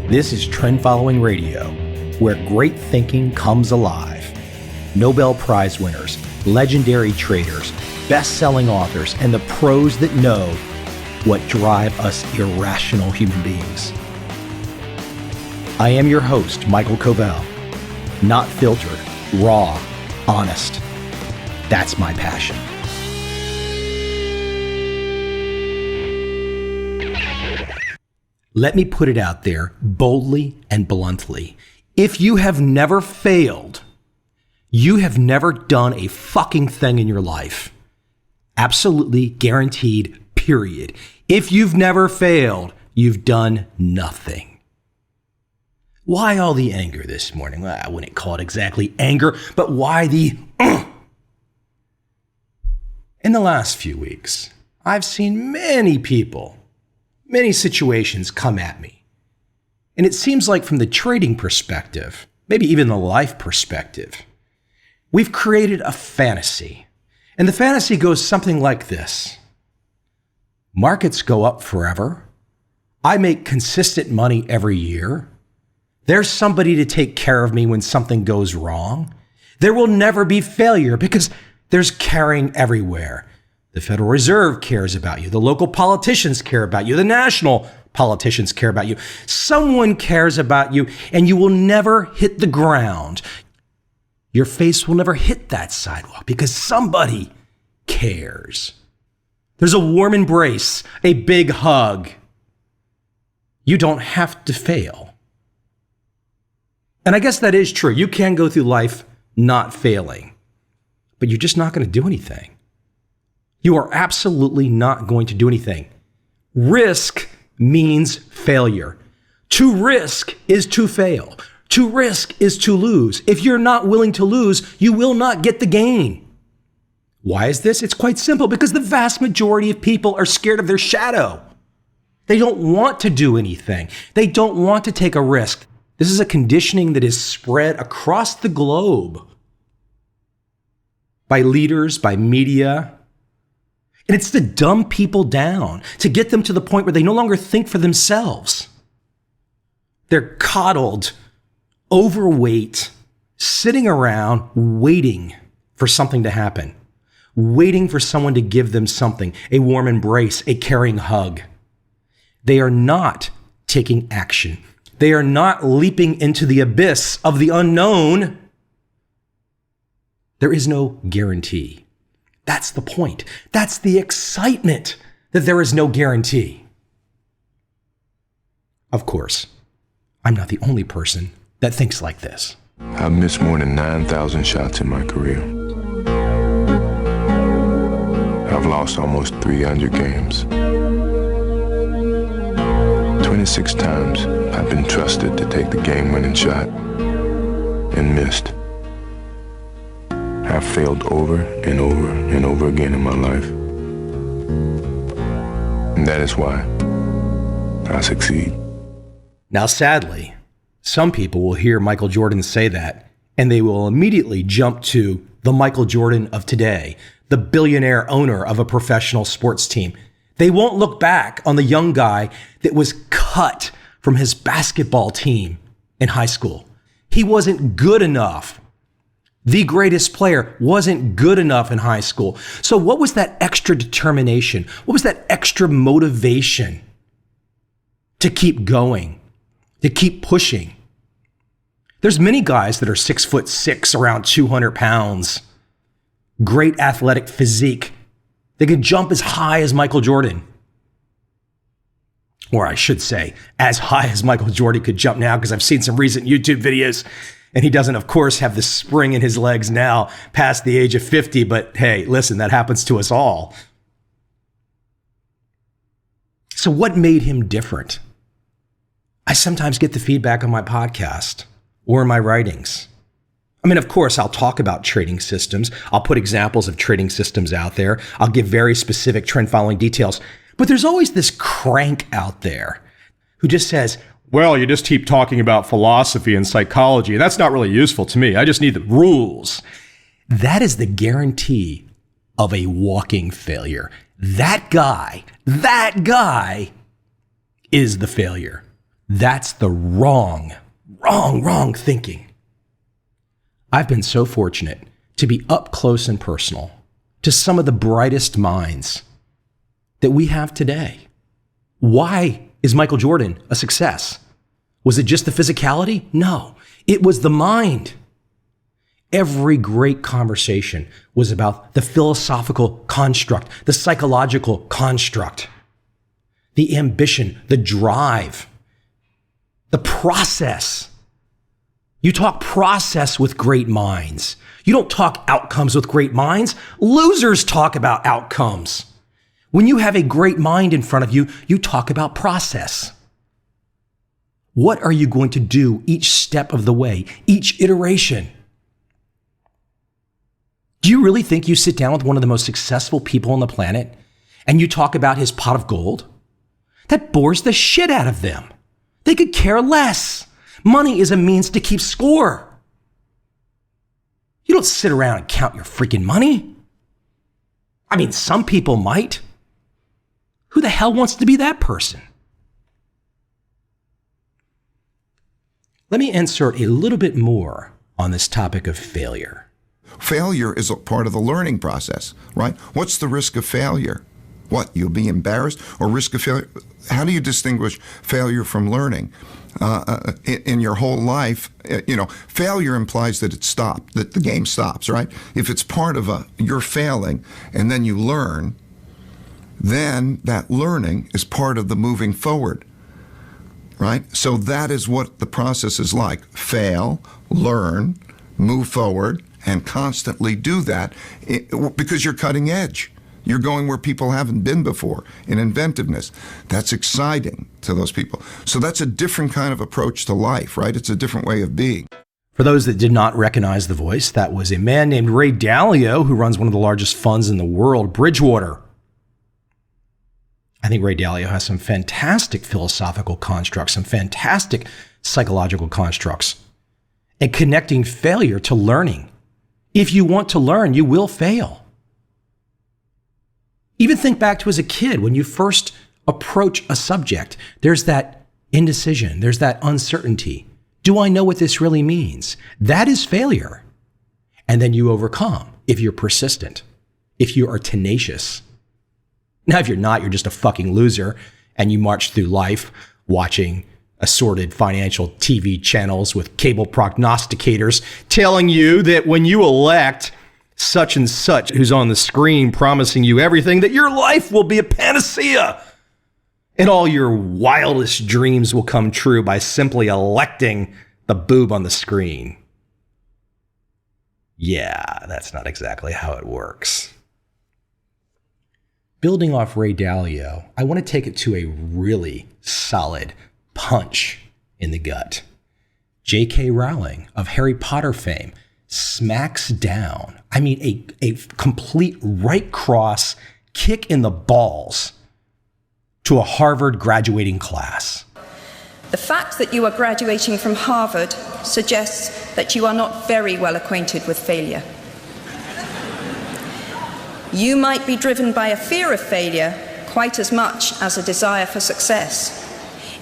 This is Trend Following Radio, where great thinking comes alive. Nobel Prize winners, legendary traders, best-selling authors, and the pros that know what drive us irrational human beings. I am your host, Michael Covel. Not filtered, raw, honest. That's my passion. Let me put it out there boldly and bluntly. If you have never failed, you have never done a fucking thing in your life. Absolutely guaranteed, period. If you've never failed, you've done nothing. Why all the anger this morning? Well, I wouldn't call it exactly anger, but why the In the last few weeks, I've seen many people, many situations come at me. And it seems like from the trading perspective, maybe even the life perspective, we've created a fantasy. And the fantasy goes something like this. Markets go up forever. I make consistent money every year. There's somebody to take care of me when something goes wrong. There will never be failure because there's caring everywhere. The Federal Reserve cares about you. The local politicians care about you. The national politicians care about you. Someone cares about you, and you will never hit the ground. Your face will never hit that sidewalk because somebody cares. There's a warm embrace, a big hug. You don't have to fail. And I guess that is true. You can go through life not failing, but you're just not going to do anything. You are absolutely not going to do anything. Risk means failure. To risk is to fail. To risk is to lose. If you're not willing to lose, you will not get the gain. Why is this? It's quite simple, because the vast majority of people are scared of their shadow. They don't want to do anything. They don't want to take a risk. This is a conditioning that is spread across the globe by leaders, by media. And it's to dumb people down, to get them to the point where they no longer think for themselves. They're coddled, overweight, sitting around waiting for something to happen, waiting for someone to give them something, a warm embrace, a caring hug. They are not taking action. They are not leaping into the abyss of the unknown. There is no guarantee. That's the point. That's the excitement, that there is no guarantee. Of course, I'm not the only person that thinks like this. I've missed more than 9,000 shots in my career. I've lost almost 300 games. 26 times I've been trusted to take the game-winning shot and missed. I've failed over and over and over again in my life. And that is why I succeed. Now, sadly, some people will hear Michael Jordan say that, and they will immediately jump to the Michael Jordan of today, the billionaire owner of a professional sports team. They won't look back on the young guy that was cut from his basketball team in high school. He wasn't good enough. The greatest player wasn't good enough in high school. So what was that extra determination? What was that extra motivation to keep going, to keep pushing? There's many guys that are 6'6", around 200 pounds, great athletic physique. They could jump as high as Michael Jordan. Or I should say, as high as Michael Jordan could jump now, because I've seen some recent YouTube videos. And he doesn't, of course, have the spring in his legs now past the age of 50. But hey, listen, that happens to us all. So what made him different? I sometimes get the feedback on my podcast or in my writings. I mean, of course, I'll talk about trading systems. I'll put examples of trading systems out there. I'll give very specific trend following details. But there's always this crank out there who just says, well, you just keep talking about philosophy and psychology, and that's not really useful to me. I just need the rules. That is the guarantee of a walking failure. That guy is the failure. That's the wrong thinking. I've been so fortunate to be up close and personal to some of the brightest minds that we have today. Why is Michael Jordan a success? Was it just the physicality? No, it was the mind. Every great conversation was about the philosophical construct, the psychological construct, the ambition, the drive, the process. You talk process with great minds. You don't talk outcomes with great minds. Losers talk about outcomes. When you have a great mind in front of you, you talk about process. What are you going to do each step of the way, each iteration? Do you really think you sit down with one of the most successful people on the planet and you talk about his pot of gold? That bores the shit out of them. They could care less. Money is a means to keep score. You don't sit around and count your freaking money. I mean, some people might. Who the hell wants to be that person? Let me insert a little bit more on this topic of failure. Failure is a part of the learning process, right? What's the risk of failure? What, you'll be embarrassed or risk of failure? How do you distinguish failure from learning? In your whole life, failure implies that it stopped, that the game stops, right? If it's part of you're failing and then you learn, then that learning is part of the moving forward, right? So that is what the process is like. Fail, learn, move forward, and constantly do that because you're cutting edge. You're going where people haven't been before in inventiveness. That's exciting to those people. So that's a different kind of approach to life, right? It's a different way of being. For those that did not recognize the voice, that was a man named Ray Dalio, who runs one of the largest funds in the world, Bridgewater. I think Ray Dalio has some fantastic philosophical constructs, some fantastic psychological constructs, and connecting failure to learning. If you want to learn, you will fail. Even think back to as a kid, when you first approach a subject, there's that indecision, there's that uncertainty. Do I know what this really means? That is failure. And then you overcome if you're persistent, if you are tenacious. Now, if you're not, you're just a fucking loser and you march through life watching assorted financial TV channels with cable prognosticators telling you that when you elect such and such who's on the screen promising you everything, that your life will be a panacea and all your wildest dreams will come true by simply electing the boob on the screen. Yeah, that's not exactly how it works. Building off Ray Dalio, I want to take it to a really solid punch in the gut. J.K. Rowling of Harry Potter fame smacks down, a complete right cross kick in the balls to a Harvard graduating class. The fact that you are graduating from Harvard suggests that you are not very well acquainted with failure. You might be driven by a fear of failure quite as much as a desire for success.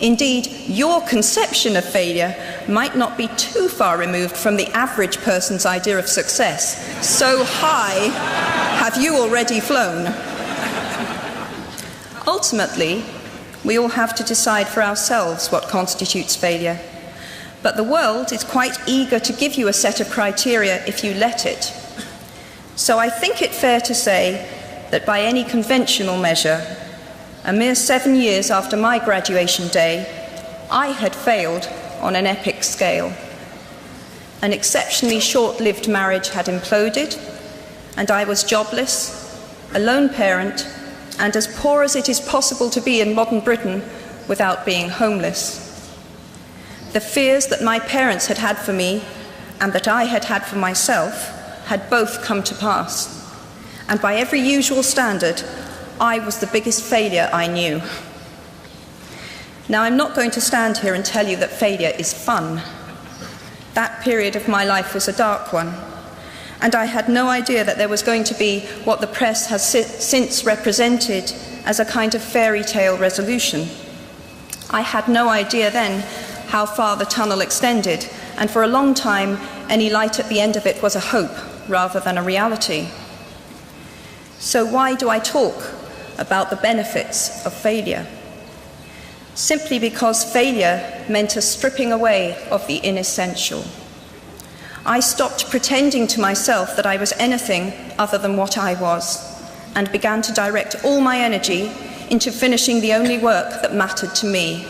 Indeed, your conception of failure might not be too far removed from the average person's idea of success. So high have you already flown. Ultimately, we all have to decide for ourselves what constitutes failure. But the world is quite eager to give you a set of criteria if you let it. So I think it fair to say that by any conventional measure, a mere 7 years after my graduation day, I had failed on an epic scale. An exceptionally short-lived marriage had imploded, and I was jobless, a lone parent, and as poor as it is possible to be in modern Britain without being homeless. The fears that my parents had had for me and that I had had for myself had both come to pass. And by every usual standard, I was the biggest failure I knew. Now, I'm not going to stand here and tell you that failure is fun. That period of my life was a dark one, and I had no idea that there was going to be what the press has since represented as a kind of fairy tale resolution. I had no idea then how far the tunnel extended, and for a long time, any light at the end of it was a hope rather than a reality. So why do I talk about the benefits of failure? Simply because failure meant a stripping away of the inessential. I stopped pretending to myself that I was anything other than what I was, and began to direct all my energy into finishing the only work that mattered to me.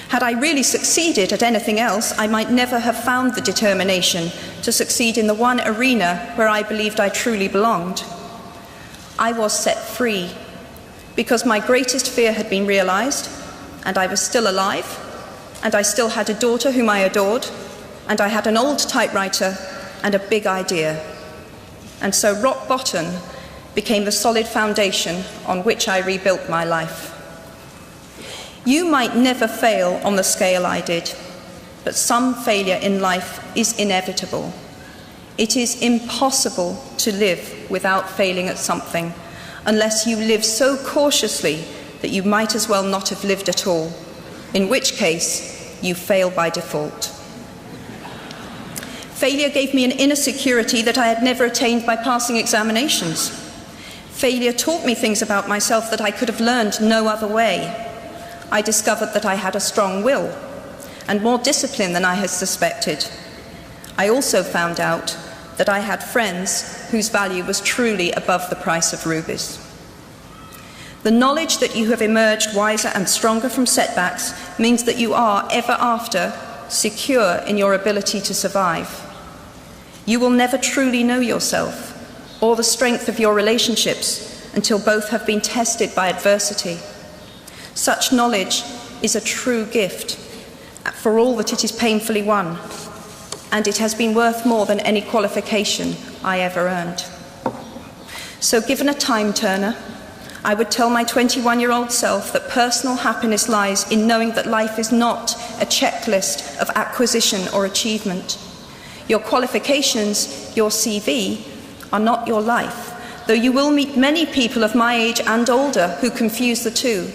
Had I really succeeded at anything else, I might never have found the determination to succeed in the one arena where I believed I truly belonged. I was set free because my greatest fear had been realized, and I was still alive, and I still had a daughter whom I adored, and I had an old typewriter and a big idea. And so rock bottom became the solid foundation on which I rebuilt my life. You might never fail on the scale I did, but some failure in life is inevitable. It is impossible to live without failing at something, unless you live so cautiously that you might as well not have lived at all, in which case you fail by default. Failure gave me an inner security that I had never attained by passing examinations. Failure taught me things about myself that I could have learned no other way. I discovered that I had a strong will and more discipline than I had suspected. I also found out that I had friends whose value was truly above the price of rubies. The knowledge that you have emerged wiser and stronger from setbacks means that you are, ever after, secure in your ability to survive. You will never truly know yourself or the strength of your relationships until both have been tested by adversity. Such knowledge is a true gift, for all that it is painfully won, and it has been worth more than any qualification I ever earned. So given a time turner, I would tell my 21-year-old self that personal happiness lies in knowing that life is not a checklist of acquisition or achievement. Your qualifications, your CV, are not your life, though you will meet many people of my age and older who confuse the two.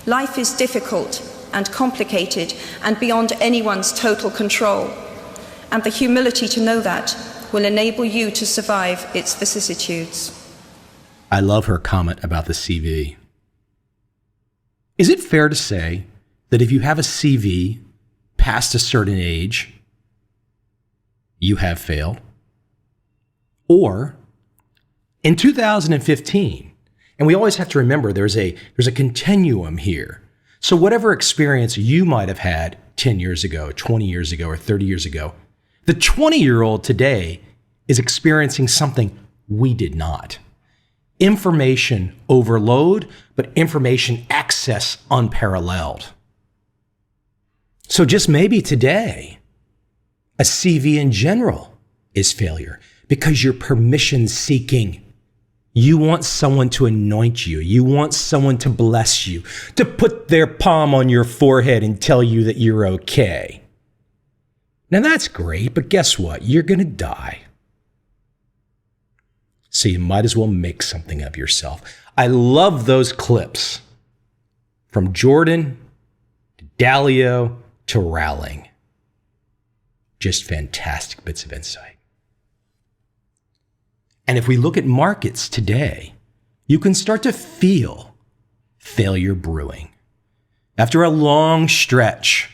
Life is difficult and complicated and beyond anyone's total control, and the humility to know that will enable you to survive its vicissitudes. I love her comment about the CV. Is it fair to say that if you have a CV past a certain age, you have failed? Or in 2015, and we always have to remember there's a continuum here. So whatever experience you might have had 10 years ago, 20 years ago, or 30 years ago, the 20-year-old today is experiencing something we did not. Information overload, but information access unparalleled. So just maybe today, a CV in general is failure because you're permission seeking. You want someone to anoint you. You want someone to bless you, to put their palm on your forehead and tell you that you're okay. Now that's great, but guess what? You're going to die. So you might as well make something of yourself. I love those clips from Jordan to Dalio to Rowling. Just fantastic bits of insight. And if we look at markets today, you can start to feel failure brewing. After a long stretch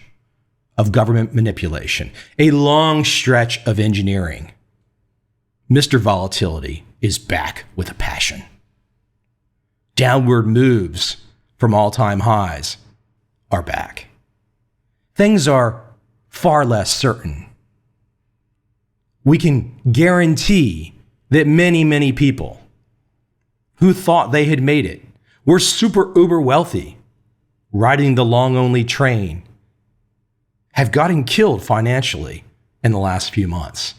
of government manipulation, a long stretch of engineering, Mr. Volatility is back with a passion. Downward moves from all-time highs are back. Things are far less certain. We can guarantee that many people who thought they had made it were super uber wealthy, riding the long-only train, have gotten killed financially in the last few months.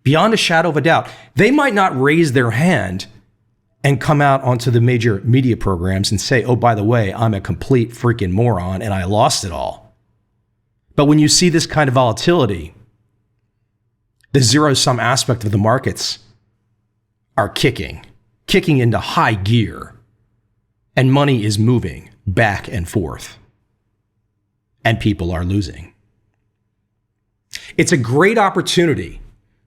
Beyond a shadow of a doubt, they might not raise their hand and come out onto the major media programs and say, oh, by the way, I'm a complete freaking moron and I lost it all. But when you see this kind of volatility, the zero-sum aspect of the markets are kicking into high gear, and money is moving back and forth. and people are losing. It's a great opportunity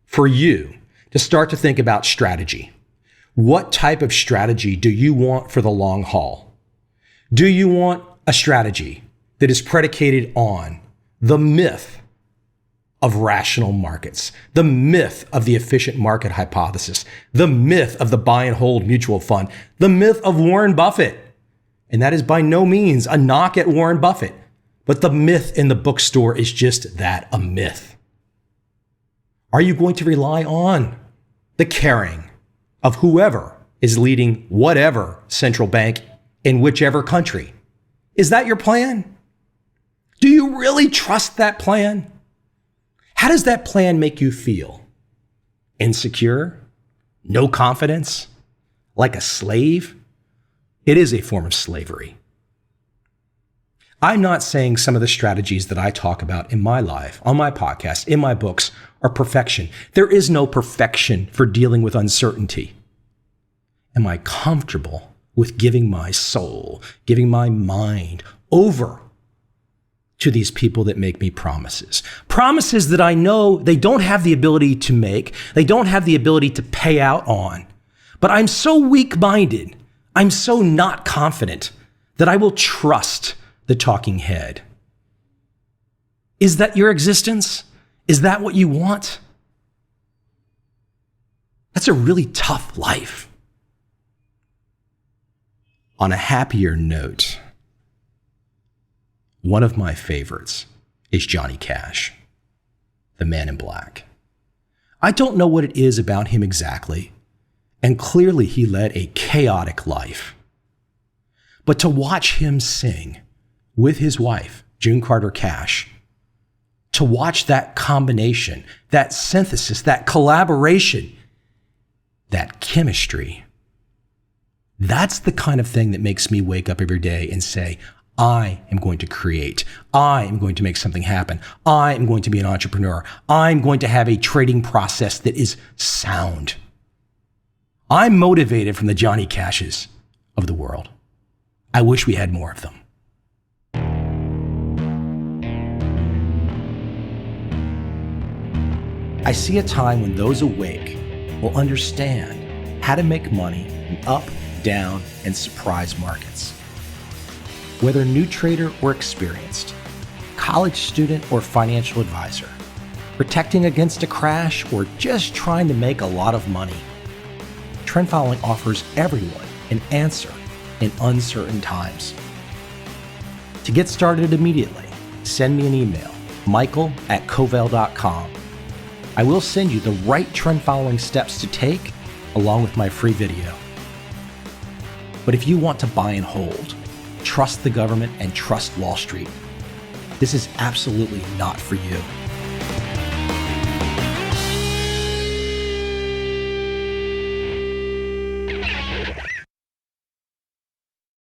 for you to start to think about strategy. What type of strategy do you want for the long haul? Do you want a strategy that is predicated on the myth of rational markets, the myth of the efficient market hypothesis, the myth of the buy and hold mutual fund, the myth of Warren Buffett? And that is by no means a knock at Warren Buffett, but the myth in the bookstore is just that, a myth. Are you going to rely on the caring of whoever is leading whatever central bank in whichever country? Is that your plan? Do you really trust that plan? How does that plan make you feel? Insecure? No confidence? Like a slave? It is a form of slavery. I'm not saying some of the strategies that I talk about in my life, on my podcast, in my books, are perfection. There is no perfection for dealing with uncertainty. Am I comfortable with giving my soul, giving my mind over to these people that make me promises? Promises that I know they don't have the ability to make, they don't have the ability to pay out on. But I'm so weak-minded, I'm so not confident that I will trust the talking head. Is that your existence? Is that what you want? That's a really tough life. On a happier note, one of my favorites is Johnny Cash, the Man in Black. I don't know what it is about him exactly, and clearly he led a chaotic life. But to watch him sing with his wife, June Carter Cash, to watch that combination, that synthesis, that collaboration, that chemistry, that's the kind of thing that makes me wake up every day and say, I am going to create. I am going to make something happen. I am going to be an entrepreneur. I'm going to have a trading process that is sound. I'm motivated from the Johnny Cashes of the world. I wish we had more of them. I see a time when those awake will understand how to make money in up, down, and surprise markets. Whether new trader or experienced, college student or financial advisor, protecting against a crash or just trying to make a lot of money, trend following offers everyone an answer in uncertain times. To get started immediately, send me an email, michael@covel.com. I will send you the right trend following steps to take along with my free video. But if you want to buy and hold, trust the government and trust Wall Street, this is absolutely not for you.